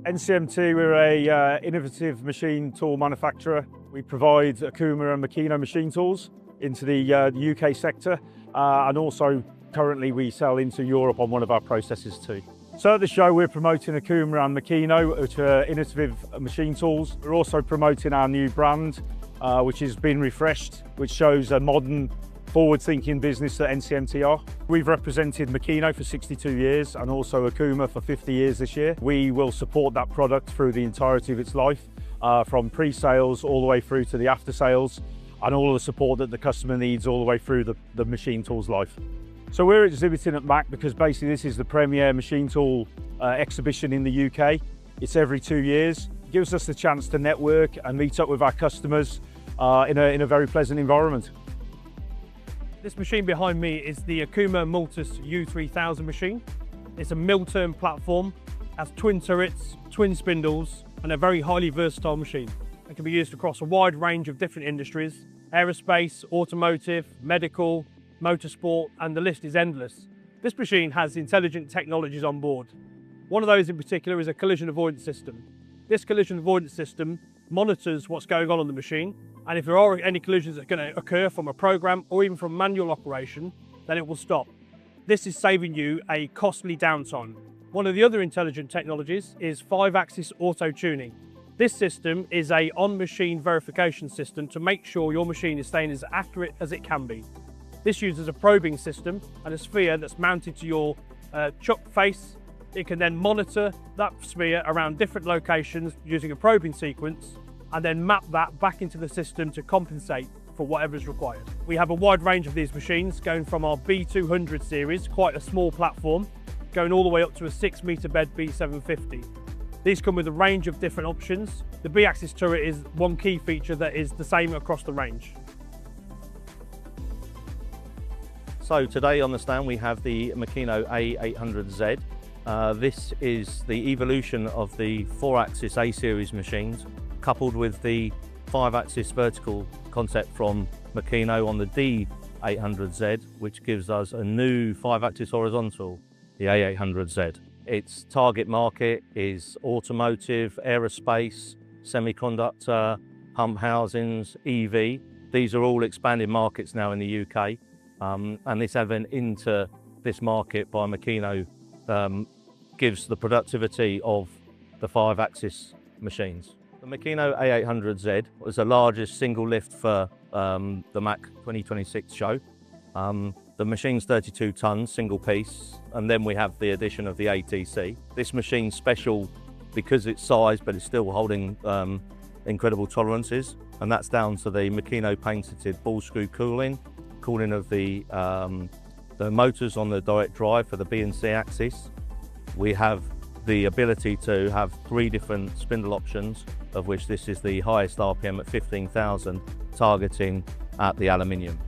NCMT, we're a innovative machine tool manufacturer. We provide Okuma and Makino machine tools into the UK sector, and also currently we sell into Europe on one of our processes too. So at the show we're promoting Okuma and Makino, which are innovative machine tools. We're also promoting our new brand, which has been refreshed, which shows a modern, forward-thinking business that NCMT are. We've represented Makino for 62 years and also Okuma for 50 years this year. We will support that product through the entirety of its life, from pre-sales all the way through to the after-sales, and all of the support that the customer needs all the way through the machine tool's life. So we're exhibiting at MACH because basically this is the premier machine tool exhibition in the UK. It's every 2 years. It gives us the chance to network and meet up with our customers in a very pleasant environment. This machine behind me is the Okuma Multus U3000 machine. It's a mill-turn platform, has twin turrets, twin spindles, and a very highly versatile machine. It can be used across a wide range of different industries: aerospace, automotive, medical, motorsport, and the list is endless. This machine has intelligent technologies on board. One of those in particular is a collision avoidance system. This collision avoidance system monitors what's going on the machine, and if there are any collisions that are going to occur from a program or even from manual operation, then it will stop. This is saving you a costly downtime. One of the other intelligent technologies is 5-axis auto tuning. This system is a on-machine verification system to make sure your machine is staying as accurate as it can be. This uses a probing system and a sphere that's mounted to your chuck face. It can then monitor that sphere around different locations using a probing sequence, and then map that back into the system to compensate for whatever is required. We have a wide range of these machines, going from our B200 series, quite a small platform, going all the way up to a 6-metre bed B750. These come with a range of different options. The B-axis turret is one key feature that is the same across the range. So today on the stand we have the Makino A800Z. This is the evolution of the 4-axis A-series machines, coupled with the 5-axis vertical concept from Makino on the D800Z, which gives us a new 5-axis horizontal, the A800Z. Its target market is automotive, aerospace, semiconductor, pump housings, EV. These are all expanding markets now in the UK, and this advent into this market by Makino gives the productivity of the 5-axis machines. The Makino A800Z was the largest single lift for the MACH 2026 show. The machine's 32 tonnes, single piece, and then we have the addition of the ATC. This machine's special because it's size, but it's still holding incredible tolerances, and that's down to the Makino patented ball screw cooling of the motors on the direct drive for the B and C axis. We have the ability to have 3 different spindle options, of which this is the highest RPM at 15,000, targeting at the aluminium.